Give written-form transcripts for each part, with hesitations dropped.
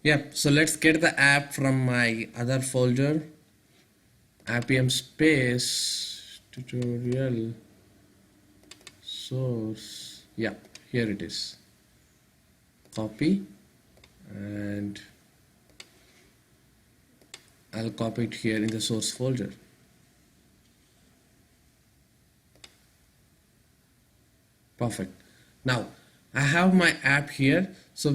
Yep, so let's get the app from my other folder, Appium space tutorial source. Yeah, here it is. Copy, and I'll copy it here in the source folder. Perfect. Now I have my app here, so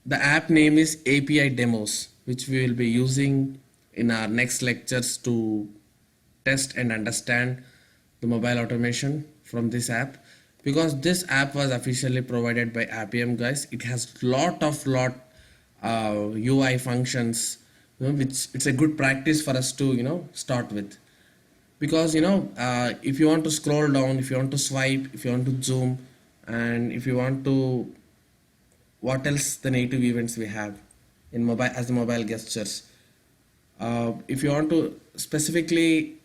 the app name is API demos, which we will be using in our next lectures to test and understand the mobile automation from this app. Because this app was officially provided by Appium, guys. It has lot UI functions, which it's a good practice for us to start with. Because if you want to scroll down, if you want to swipe, if you want to zoom, and if you want to, what else the native events we have in mobile as the mobile gestures. If you want to specifically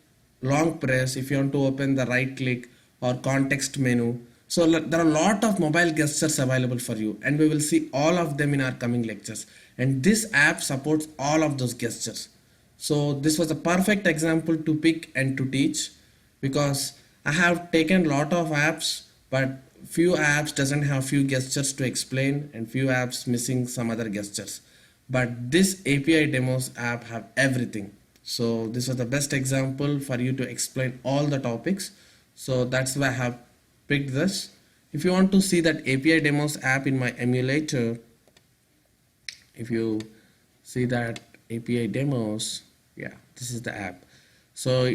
long press, if you want to open the right click or context menu, so there are a lot of mobile gestures available for you, and we will see all of them in our coming lectures. And this app supports all of those gestures. So this was a perfect example to pick and to teach, because I have taken a lot of apps, but few apps doesn't have few gestures to explain, and few apps missing some other gestures. But this API demos app have everything. So this was the best example for you to explain all the topics. So that's why I have picked this. If you want to see that API demos app in my emulator, if you see that API demos, yeah, this is the app. So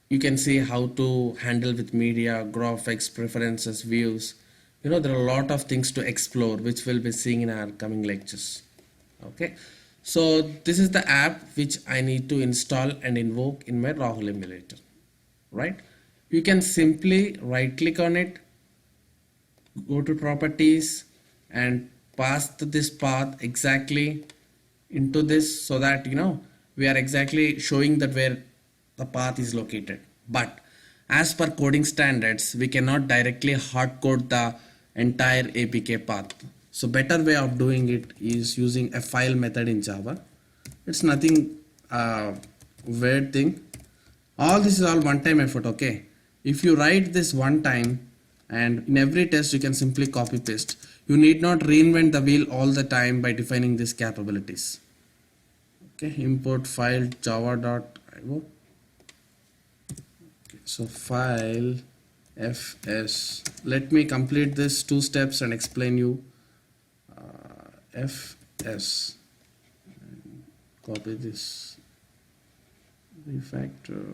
you can see how to handle with media, graphics, preferences, views. There are a lot of things to explore, which we'll be seeing in our coming lectures. Okay, so this is the app which I need to install and invoke in my Rahul emulator, right? You can simply right click on it, go to properties, and pass this path exactly into this, so that we are exactly showing that where the path is located. But as per coding standards, we cannot directly hard code the entire APK path. So better way of doing it is using a file method in Java. It's nothing weird thing. All this is all one-time effort. Okay, if you write this one time, and in every test you can simply copy paste. You need not reinvent the wheel all the time by defining these capabilities. Okay, import file java.io. Okay, so file fs. Let me complete this 2 steps and explain you. Fs. And copy this. Refactor.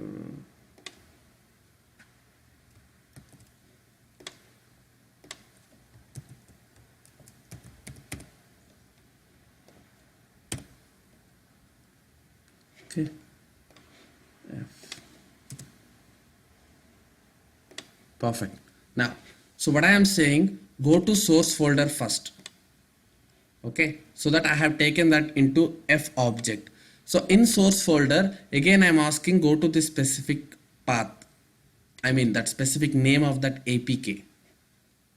Okay. F. Perfect. Now, so what I am saying, go to source folder first. Okay, so that I have taken that into F object. So in source folder, again I am asking go to the specific path. I mean that specific name of that APK.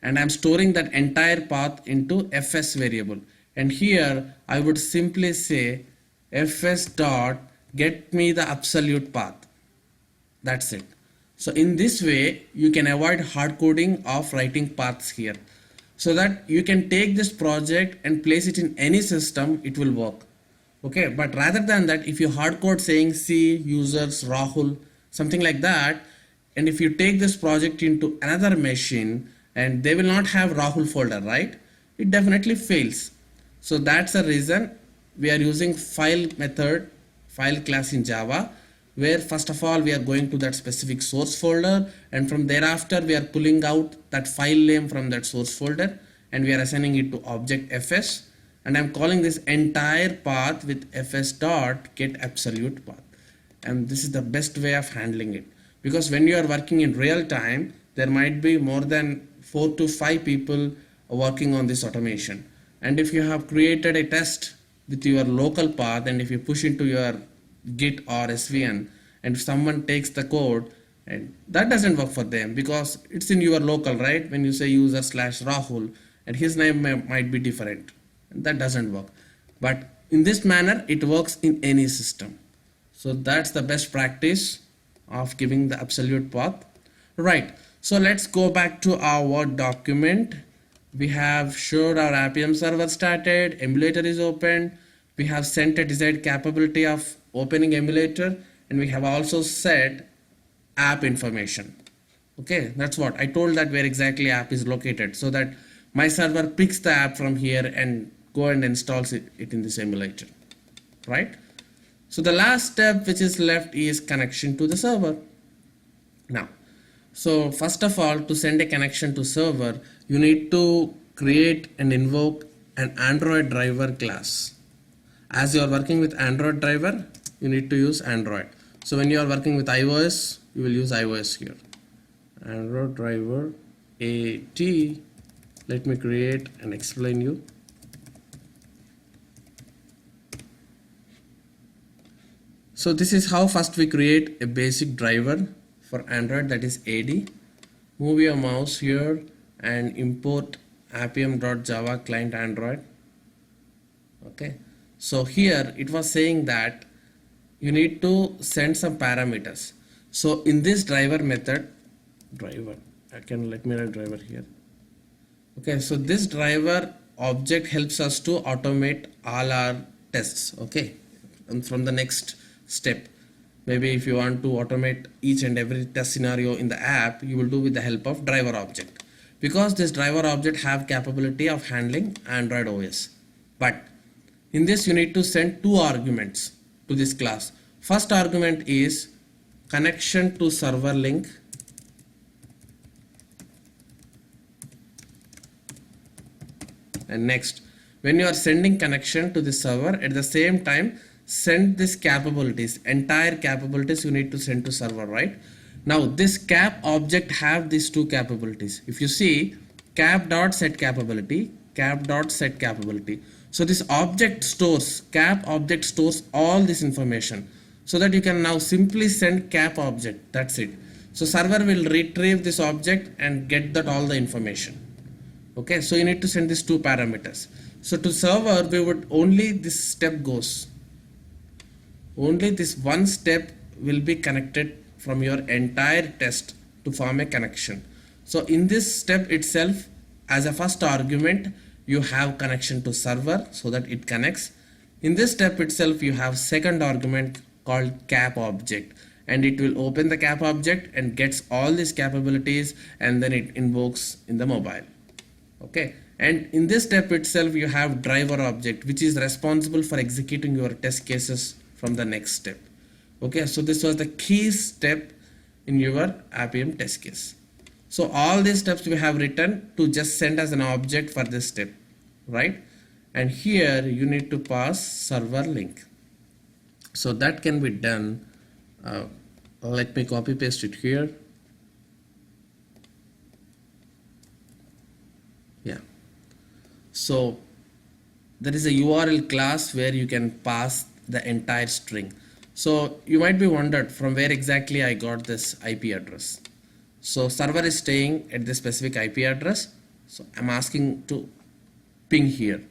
And I am storing that entire path into fs variable. And here I would simply say fs dot get me the absolute path. That's it. So in this way you can avoid hard coding of writing paths here, so that you can take this project and place it in any system, it will work. Okay, but rather than that, if you hard code saying C users Rahul, something like that, and if you take this project into another machine and they will not have Rahul folder, right? It definitely fails. So that's the reason we are using file method, file class in Java, where first of all we are going to that specific source folder, and from thereafter we are pulling out that file name from that source folder and we are assigning it to object fs, and I'm calling this entire path with fs dot get absolute path. And this is the best way of handling it, because when you are working in real time there might be more than 4 to 5 people working on this automation, and if you have created a test with your local path and if you push into your Git or SVN, and if someone takes the code, and that doesn't work for them because it's in your local, right? When you say user slash Rahul and his name might be different, and that doesn't work. but in this manner it works in any system. So that's the best practice of giving the absolute path. Right, so let's go back to our Word document. We have showed our Appium server started, emulator is open, we have sent a desired capability of opening emulator, and we have also set app information. Okay, that's what I told, that where exactly app is located, so that my server picks the app from here and go and installs it in this emulator, right? So the last step which is left is connection to the server. Now, so first of all, to send a connection to server, you need to create and invoke an Android driver class. As you are working with Android driver, you need to use Android. So when you are working with iOS, you will use iOS here. Android driver AT. Let me create and explain you. So this is how first we create a basic driver for Android, that is AD. Move your mouse here and import appium.java client Android. Okay, so here it was saying that you need to send some parameters. So in this driver method, let me write driver here. Okay, so this driver object helps us to automate all our tests. Okay, and from the next step, maybe if you want to automate each and every test scenario in the app, you will do with the help of driver object, because this driver object have capability of handling Android OS. But in this you need to send two arguments to this class. First argument is connection to server link, and next, when you are sending connection to the server, at the same time send this capabilities, entire capabilities you need to send to server, right? Now this cap object have these two capabilities. If you see cap.set capability, cap.set capability. So this object stores, cap object stores all this information, so that you can now simply send cap object, that's it. So server will retrieve this object and get that all the information. Okay, so you need to send these two parameters. So to server, we would only this step goes. Only this one step will be connected from your entire test to form a connection. So in this step itself, as a first argument, you have connection to server so that it connects. In this step itself, you have second argument called cap object, and it will open the cap object and gets all these capabilities, and then it invokes in the mobile. Okay, and in this step itself you have driver object, which is responsible for executing your test cases from the next step. Okay, so this was the key step in your Appium test case. So all these steps we have written to just send as an object for this step, right? And here you need to pass server link. So that can be done. Let me copy paste it here. Yeah, so there is a URL class where you can pass the entire string. So you might be wondered from where exactly I got this IP address. So server is staying at this specific IP address, so I'm asking to ping here.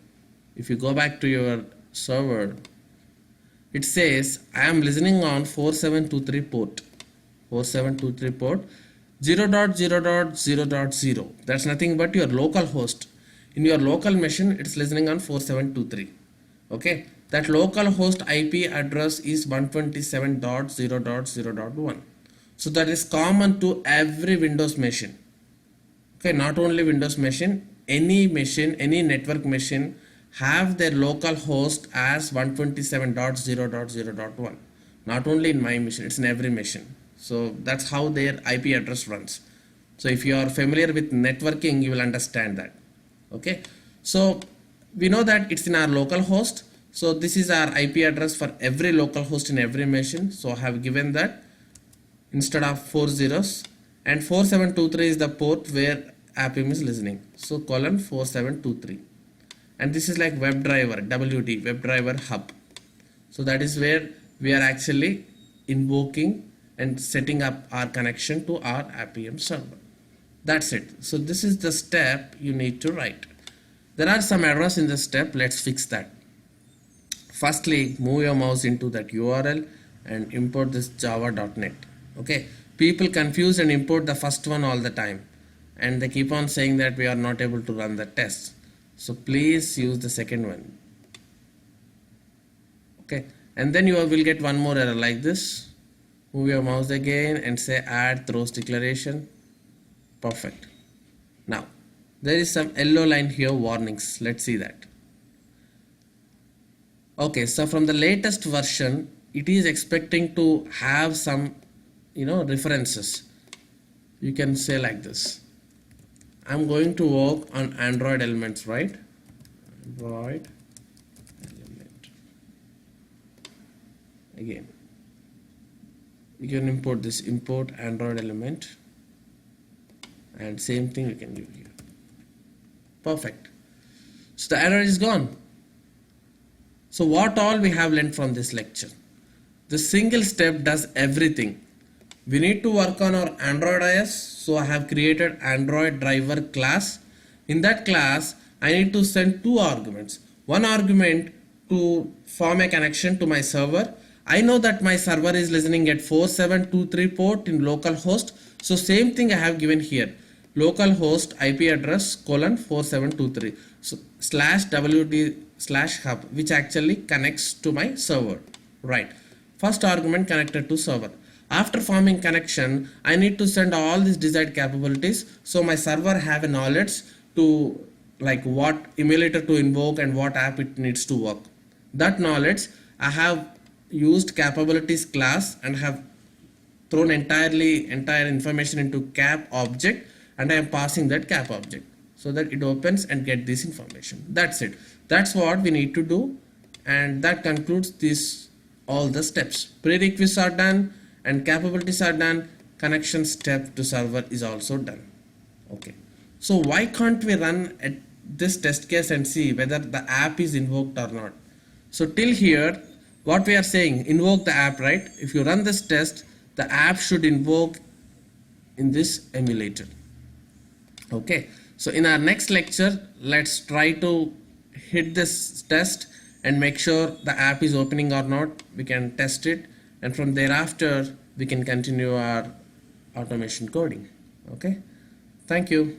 If you go back to your server, it says I am listening on 4723 port, 4723 port 0.0.0.0. That's nothing but your local host. In your local machine, it's listening on 4723. Okay, that local host IP address is 127.0.0.1. So that is common to every Windows machine. Okay, not only Windows machine, any network machine have their local host as 127.0.0.1. Not only in my machine, it's in every machine. So that's how their IP address runs. So if you are familiar with networking, you will understand that. Okay, so we know that it's in our local host. So this is our IP address for every local host in every machine. So I have given that instead of 4 zeros, and 4723 is the port where Appium is listening. So colon 4723, and this is like WebDriver, WD, WebDriver hub. So that is where we are actually invoking and setting up our connection to our Appium server. That's it. So this is the step you need to write. There are some errors in this step. Let's fix that. Firstly, move your mouse into that URL and import this java.net. Okay, people confuse and import the first one all the time, and they keep on saying that we are not able to run the test. So please use the second one. Okay, and then you will get one more error like this. Move your mouse again and say add throws declaration. Perfect. Now there is some yellow line here, warnings. Let's see that. Okay, so from the latest version, it is expecting to have some, references. You can say like this. I'm going to work on Android elements, right? Android element. Again, you can import this, import Android element, and same thing you can do here. Perfect. So the error is gone. So what all we have learned from this lecture? The single step does everything. We need to work on our Android IS. So I have created Android driver class. In that class, I need to send two arguments. One argument to form a connection to my server. I know that my server is listening at 4723 port in localhost. So same thing I have given here. Localhost IP address :4723. So /wd/hub, which actually connects to my server. Right. First argument connected to server. After forming connection, I need to send all these desired capabilities. So my server have a knowledge to like what emulator to invoke and what app it needs to work. That knowledge I have used capabilities class and have thrown entire information into cap object, and I am passing that cap object so that it opens and get this information. That's it. That's what we need to do, and that concludes this all the steps. Prerequisites are done and capabilities are done. Connection step to server is also done. Okay. So why can't we run at this test case and see whether the app is invoked or not? So till here, what we are saying, invoke the app, right? If you run this test, the app should invoke in this emulator. Okay. So in our next lecture, let's try to hit this test and make sure the app is opening or not. We can test it, and from thereafter we can continue our automation coding. Okay. Thank you.